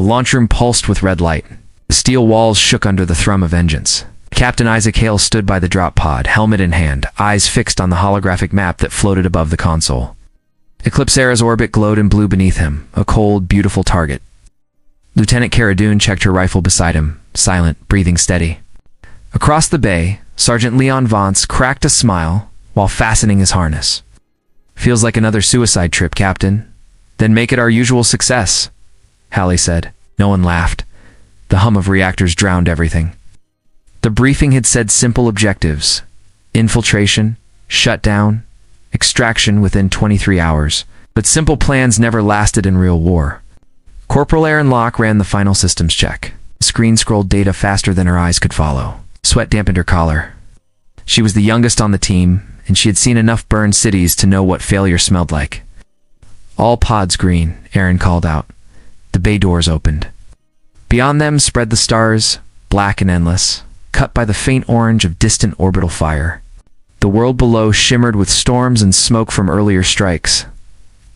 The launchroom pulsed with red light. The steel walls shook under the thrum of engines. Captain Isaac Hale stood by the drop pod, helmet in hand, eyes fixed on the holographic map that floated above the console. Eclipse Era's orbit glowed in blue beneath him, a cold, beautiful target. Lieutenant Cara Dune checked her rifle beside him, silent, breathing steady. Across the bay, Sergeant Leon Vance cracked a smile while fastening his harness. "Feels like another suicide trip, Captain." "Then make it our usual success," Hallie said. No one laughed. The hum of reactors drowned everything. The briefing had said simple objectives: infiltration, shutdown, extraction within 23 hours. But simple plans never lasted in real war. Corporal Aaron Locke ran the final systems check. The screen scrolled data faster than her eyes could follow. Sweat dampened her collar. She was the youngest on the team, and she had seen enough burned cities to know what failure smelled like. "All pods green," Aaron called out. The bay doors opened. Beyond them spread the stars, black and endless, cut by the faint orange of distant orbital fire. The world below shimmered with storms and smoke from earlier strikes.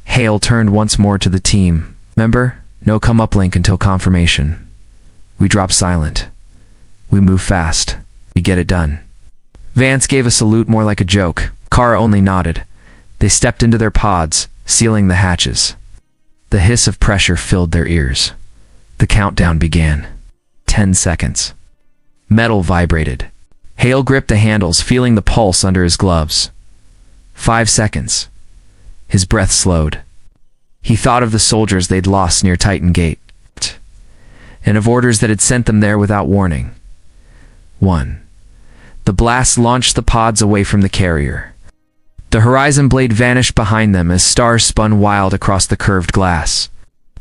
Hale turned once more to the team. "Remember, no come uplink until confirmation. We drop silent. We move fast. We get it done." Vance gave a salute more like a joke. Kara only nodded. They stepped into their pods, sealing the hatches. The hiss of pressure filled their ears. The countdown began. 10 seconds. Metal vibrated. Hale gripped the handles, feeling the pulse under his gloves. 5 seconds. His breath slowed. He thought of the soldiers they'd lost near Titan Gate, and of orders that had sent them there without warning. 1. The blast launched the pods away from the carrier. The horizon blade vanished behind them as stars spun wild across the curved glass.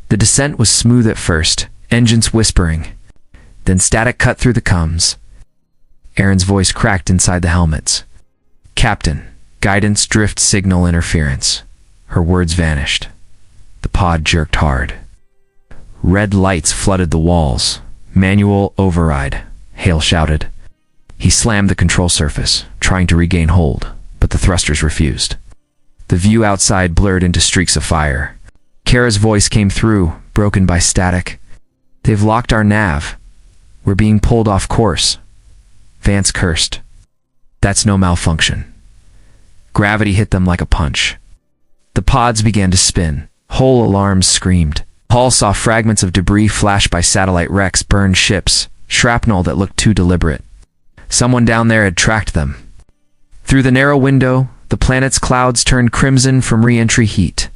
The descent was smooth at first, engines whispering. Then static cut through the comms. Aaron's voice cracked inside the helmets. "Captain, guidance drift signal interference." Her words vanished. The pod jerked hard. Red lights flooded the walls. "Manual override," Hale shouted. He slammed the control surface, trying to regain hold, but the thrusters refused. The view outside blurred into streaks of fire. Kara's voice came through, broken by static. "They've locked our nav. We're being pulled off course." Vance cursed. "That's no malfunction." Gravity hit them like a punch. The pods began to spin. Whole alarms screamed. Hall saw fragments of debris flashed by satellite wrecks, burned ships, shrapnel that looked too deliberate. Someone down there had tracked them. Through the narrow window, the planet's clouds turned crimson from re-entry heat.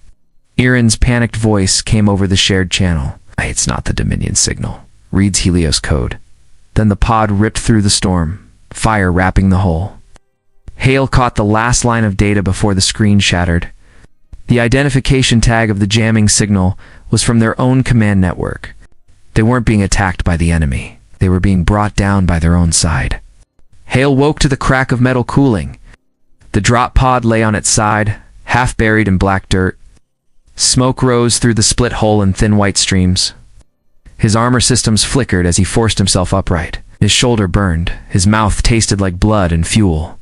Aaron's panicked voice came over the shared channel. "It's not the Dominion signal. Reads Helios code." Then the pod ripped through the storm, fire wrapping the hull. Hale caught the last line of data before the screen shattered. The identification tag of the jamming signal was from their own command network. They weren't being attacked by the enemy. They were being brought down by their own side. Hale woke to the crack of metal cooling. The drop pod lay on its side, half buried in black dirt. Smoke rose through the split hull in thin white streams. His armor systems flickered as he forced himself upright. His shoulder burned. His mouth tasted like blood and fuel.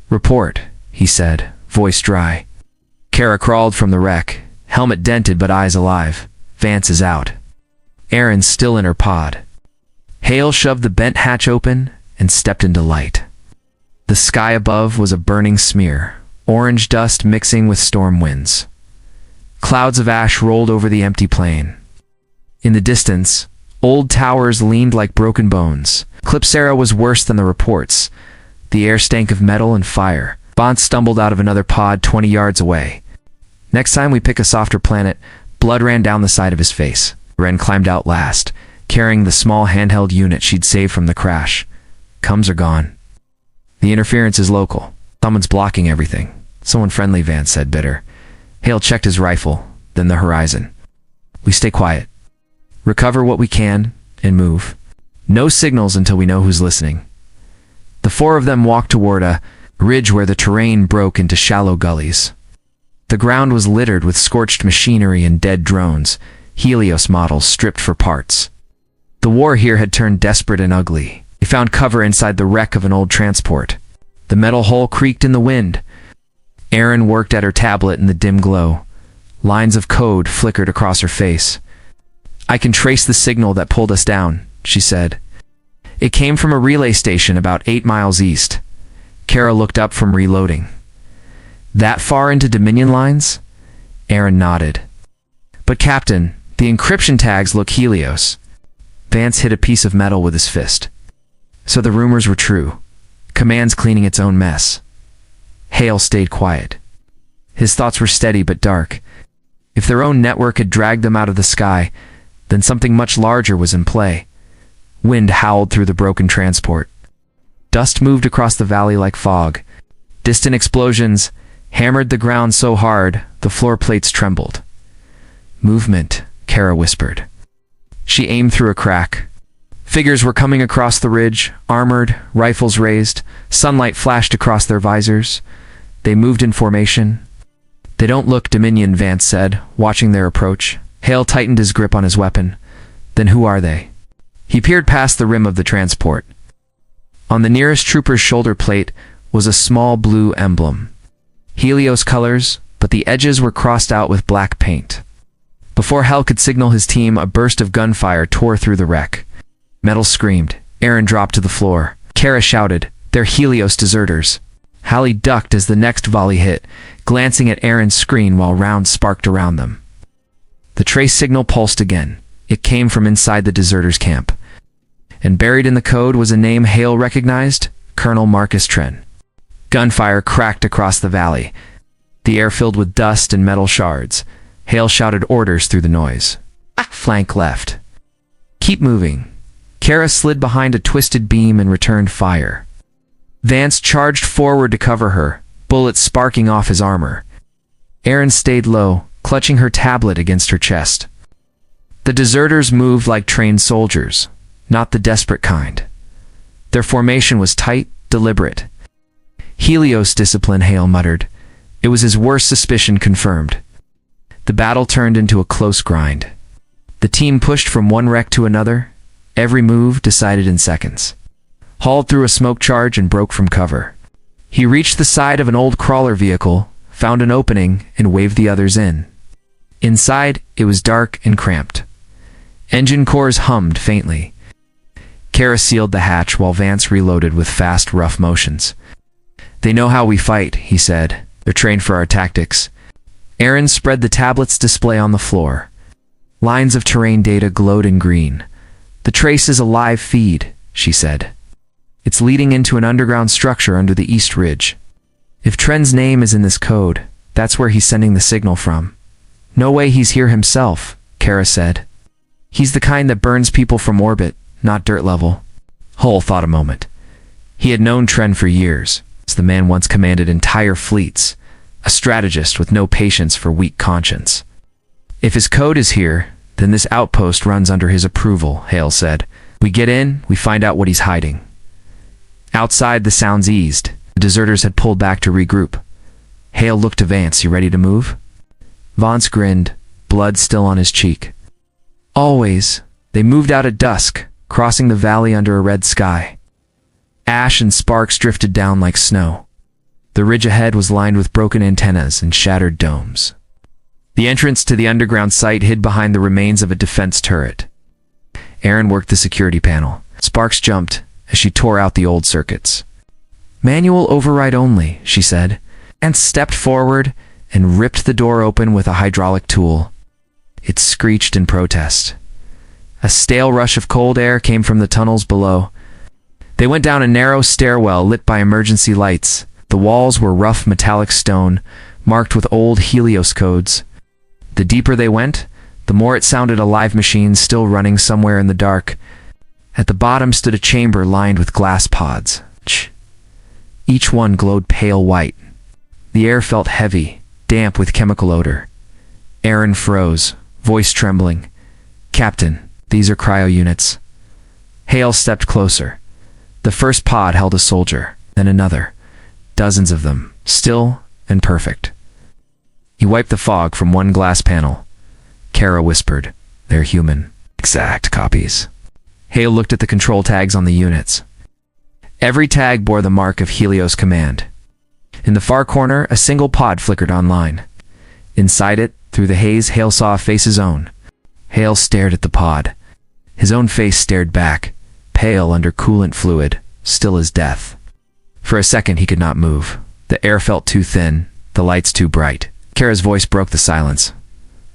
"Report," he said, voice dry. Kara crawled from the wreck, helmet dented but eyes alive. "Vance is out." Aaron's still in her pod. Hale shoved the bent hatch open and stepped into light. The sky above was a burning smear, orange dust mixing with storm winds. Clouds of ash rolled over the empty plain. In the distance, old towers leaned like broken bones. Eclipse Era was worse than the reports. The air stank of metal and fire. Vance stumbled out of another pod 20 yards away. "Next time we pick a softer planet," blood ran down the side of his face. Ren climbed out last, carrying the small handheld unit she'd saved from the crash. "Comms are gone. The interference is local. Someone's blocking everything." "Someone friendly," Vance said, bitter. Hale checked his rifle, then the horizon. "We stay quiet. Recover what we can, and move. No signals until we know who's listening." The four of them walked toward a ridge where the terrain broke into shallow gullies. The ground was littered with scorched machinery and dead drones, Helios models stripped for parts. The war here had turned desperate and ugly. They found cover inside the wreck of an old transport. The metal hull creaked in the wind. Aaron worked at her tablet in the dim glow. Lines of code flickered across her face. I can trace the signal that pulled us down, she said. It came from a relay station about 8 miles east. Kara looked up from reloading. That far into Dominion lines? Aaron nodded. But Captain, the encryption tags look Helios. Vance hit a piece of metal with his fist. So the rumors were true. Command's cleaning its own mess. Hale stayed quiet. His thoughts were steady but dark. If their own network had dragged them out of the sky, then something much larger was in play. Wind howled through the broken transport. Dust moved across the valley like fog. Distant explosions hammered the ground so hard the floor plates trembled. Movement, Kara whispered. She aimed through a crack. Figures were coming across the ridge, armored, rifles raised. Sunlight flashed across their visors. They moved in formation. They don't look Dominion, Vance said, watching their approach. Hale tightened his grip on his weapon. Then who are they? He peered past the rim of the transport. On the nearest trooper's shoulder plate was a small blue emblem. Helios colors, but the edges were crossed out with black paint. Before Hale could signal his team, a burst of gunfire tore through the wreck. Metal screamed. Aaron dropped to the floor. Kara shouted, "They're Helios deserters." Hallie ducked as the next volley hit, glancing at Aaron's screen while rounds sparked around them. The trace signal pulsed again. It came from inside the deserters' camp. And buried in the code was a name Hale recognized, Colonel Marcus Tren. Gunfire cracked across the valley, the air filled with dust and metal shards. Hale shouted orders through the noise. Flank left. Keep moving. Kara slid behind a twisted beam and returned fire. Vance charged forward to cover her, bullets sparking off his armor. Aaron stayed low, clutching her tablet against her chest. The deserters moved like trained soldiers, not the desperate kind. Their formation was tight, deliberate. Helios discipline, Hale muttered. It was his worst suspicion confirmed. The battle turned into a close grind. The team pushed from one wreck to another, every move decided in seconds. Hauled through a smoke charge and broke from cover. He reached the side of an old crawler vehicle, found an opening, and waved the others in. Inside, it was dark and cramped. Engine cores hummed faintly. Kara sealed the hatch while Vance reloaded with fast, rough motions. They know how we fight, he said. They're trained for our tactics. Aaron spread the tablet's display on the floor. Lines of terrain data glowed in green. The trace is a live feed, she said. It's leading into an underground structure under the East Ridge. If Tren's name is in this code, that's where he's sending the signal from. No way he's here himself, Kara said. He's the kind that burns people from orbit, not dirt level. Hull thought a moment. He had known Tren for years. The man once commanded entire fleets, a strategist with no patience for weak conscience. If his code is here, then this outpost runs under his approval, Hale said. We get in, we find out what he's hiding. Outside, the sounds eased. The deserters had pulled back to regroup. Hale looked to Vance. You ready to move? Vance grinned, blood still on his cheek. Always. They moved out at dusk, crossing the valley under a red sky. Ash and sparks drifted down like snow. The ridge ahead was lined with broken antennas and shattered domes. The entrance to the underground site hid behind the remains of a defense turret. Aaron worked the security panel. Sparks jumped as she tore out the old circuits. Manual override only, she said, and stepped forward and ripped the door open with a hydraulic tool. It screeched in protest. A stale rush of cold air came from the tunnels below. They went down a narrow stairwell lit by emergency lights. The walls were rough metallic stone, marked with old Helios codes. The deeper they went, the more it sounded a live machine still running somewhere in the dark. At the bottom stood a chamber lined with glass pods. Each one glowed pale white. The air felt heavy, damp with chemical odor. Aaron froze, voice trembling. Captain, these are cryo units. Hale stepped closer. The first pod held a soldier, then another. Dozens of them, still and perfect. He wiped the fog from one glass panel. Kara whispered, "They're human. Exact copies." Hale looked at the control tags on the units. Every tag bore the mark of Helios Command. In the far corner, a single pod flickered online. Inside it, through the haze, Hale saw a face's own. Hale stared at the pod. His own face stared back, pale under coolant fluid, still as death. For a second he could not move. The air felt too thin, the lights too bright. Kara's voice broke the silence.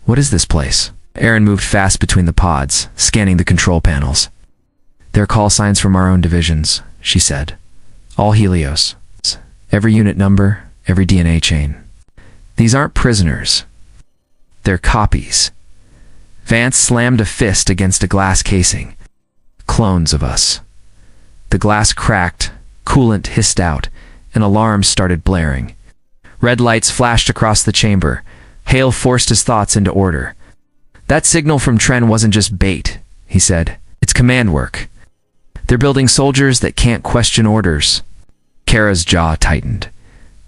"What is this place?" Aaron moved fast between the pods, scanning the control panels. "They're call signs from our own divisions," she said. "All Helios. Every unit number, every DNA chain. These aren't prisoners. They're copies." Vance slammed a fist against a glass casing. "Clones of us." The glass cracked, coolant hissed out, and alarms started blaring. Red lights flashed across the chamber. Hale forced his thoughts into order. "That signal from Tren wasn't just bait," he said. "It's command work. They're building soldiers that can't question orders." Kara's jaw tightened.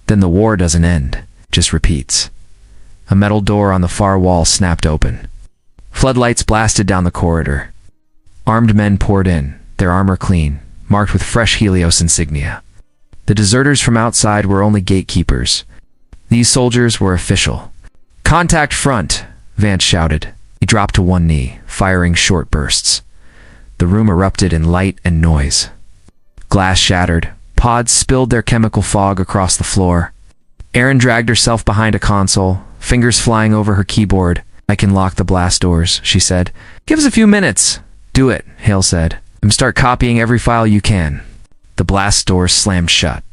Then the war doesn't end, just repeats. A metal door on the far wall snapped open. Floodlights blasted down the corridor. Armed men poured in, their armor clean, marked with fresh Helios insignia. The deserters from outside were only gatekeepers. These soldiers were official. "Contact front," Vance shouted. He dropped to one knee, firing short bursts. The room erupted in light and noise. Glass shattered. Pods spilled their chemical fog across the floor. Erin dragged herself behind a console, fingers flying over her keyboard. "I can lock the blast doors," she said. "Give us a few minutes." "Do it," Hale said. "And start copying every file you can." The blast doors slammed shut.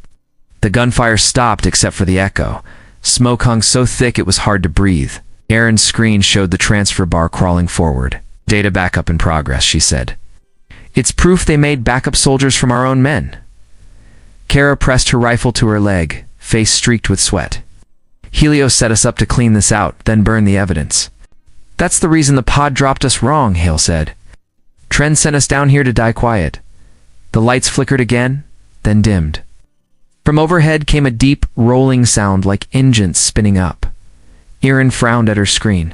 The gunfire stopped except for the echo. Smoke hung so thick it was hard to breathe. Erin's screen showed the transfer bar crawling forward. "Data backup in progress," she said. "It's proof they made backup soldiers from our own men." Kara pressed her rifle to her leg, face streaked with sweat. "Helios set us up to clean this out, then burn the evidence." "That's the reason the pod dropped us wrong," Hale said. "Tren sent us down here to die quiet." The lights flickered again, then dimmed. From overhead came a deep, rolling sound like engines spinning up. Erin frowned at her screen.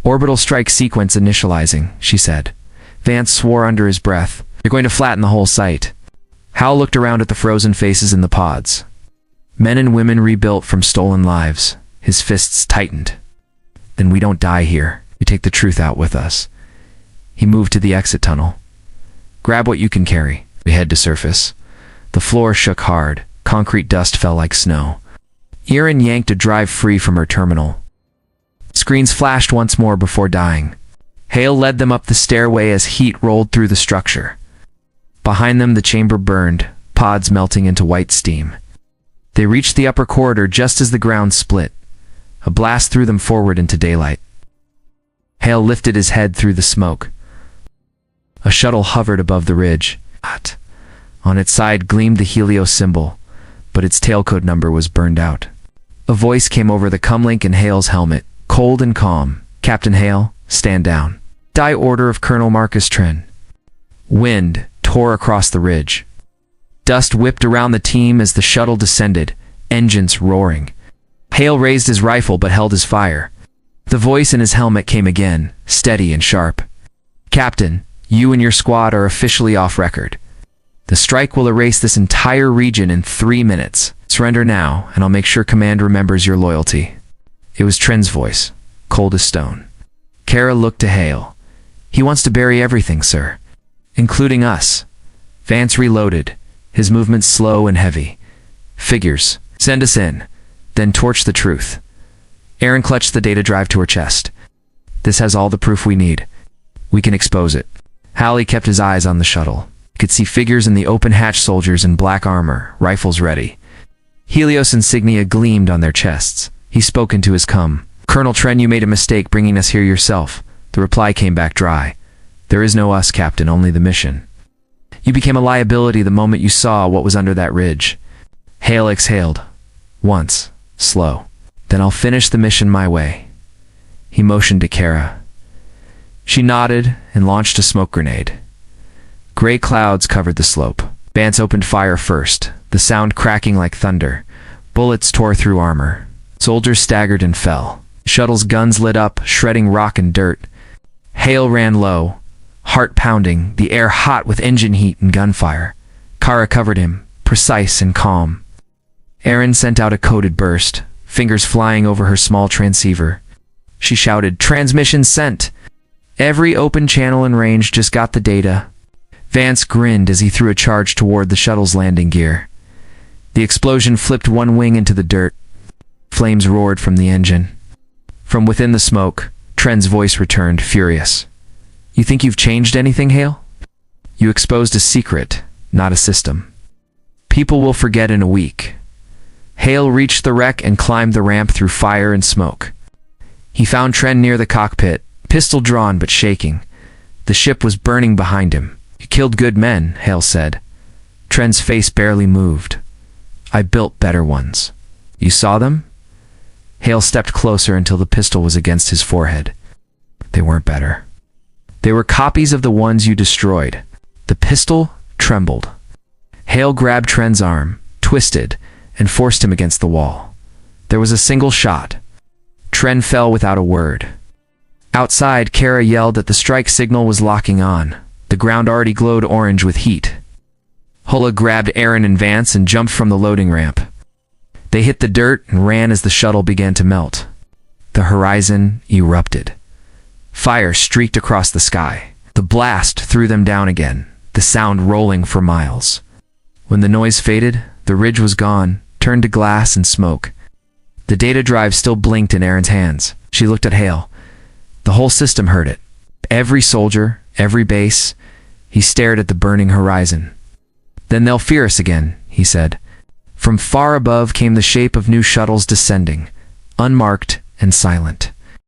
"Orbital strike sequence initializing," she said. Vance swore under his breath. "You're going to flatten the whole site." Hal looked around at the frozen faces in the pods. Men and women rebuilt from stolen lives. His fists tightened. "Then we don't die here. We take the truth out with us." He moved to the exit tunnel. "Grab what you can carry. We head to surface." The floor shook hard. Concrete dust fell like snow. Erin yanked a drive free from her terminal. Screens flashed once more before dying. Hale led them up the stairway as heat rolled through the structure. Behind them the chamber burned, pods melting into white steam. They reached the upper corridor just as the ground split. A blast threw them forward into daylight. Hale lifted his head through the smoke. A shuttle hovered above the ridge. On its side gleamed the Helios symbol, but its tailcode number was burned out. A voice came over the comlink in Hale's helmet, cold and calm. "Captain Hale, stand down. Die order of Colonel Marcus Tren." Wind tore across the ridge. Dust whipped around the team as the shuttle descended, engines roaring. Hale raised his rifle but held his fire. The voice in his helmet came again, steady and sharp. "Captain, you and your squad are officially off record. The strike will erase this entire region in 3 minutes. Surrender now, and I'll make sure Command remembers your loyalty." It was Tren's voice, cold as stone. Kara looked to Hale. "He wants to bury everything, sir. Including us." Vance reloaded, his movements slow and heavy. "Figures. Send us in. Then torch the truth." Erin clutched the data drive to her chest. "This has all the proof we need. We can expose it." Hallie kept his eyes on the shuttle. He could see figures in the open-hatch soldiers in black armor, rifles ready. Helios insignia gleamed on their chests. He spoke into his cum. "Colonel Tren, you made a mistake bringing us here yourself." The reply came back dry. "There is no us, Captain, only the mission. You became a liability the moment you saw what was under that ridge." Hale exhaled. Once, slow. "Then I'll finish the mission my way." He motioned to Kara. She nodded and launched a smoke grenade. Gray clouds covered the slope. Vance opened fire first, the sound cracking like thunder. Bullets tore through armor. Soldiers staggered and fell. Shuttle's guns lit up, shredding rock and dirt. Hale ran low, heart pounding, the air hot with engine heat and gunfire. Kara covered him, precise and calm. Erin sent out a coded burst, fingers flying over her small transceiver. She shouted, "Transmission sent!" Every open channel and range just got the data. Vance grinned as he threw a charge toward the shuttle's landing gear. The explosion flipped one wing into the dirt. Flames roared from the engine. From within the smoke, Tren's voice returned, furious. You think you've changed anything, Hale? You exposed a secret, not a system. People will forget in a week. Hale reached the wreck and climbed the ramp through fire and smoke. He found Tren near the cockpit, pistol drawn but shaking. The ship was burning behind him. You killed good men, Hale said. Tren's face barely moved. I built better ones. You saw them? Hale stepped closer until the pistol was against his forehead. They weren't better. They were copies of the ones you destroyed. The pistol trembled. Hale grabbed Tren's arm, twisted, and forced him against the wall. There was a single shot. Tren fell without a word. Outside, Kara yelled that the strike signal was locking on. The ground already glowed orange with heat. Hulla grabbed Aaron and Vance and jumped from the loading ramp. They hit the dirt and ran as the shuttle began to melt. The horizon erupted. Fire streaked across the sky. The blast threw them down again, the sound rolling for miles. When the noise faded, the ridge was gone, turned to glass and smoke. The data drive still blinked in Aaron's hands. She looked at Hale. The whole system heard it. Every soldier, every base. He stared at the burning horizon. Then they'll fear us again, he said. From far above came the shape of new shuttles descending, unmarked and silent.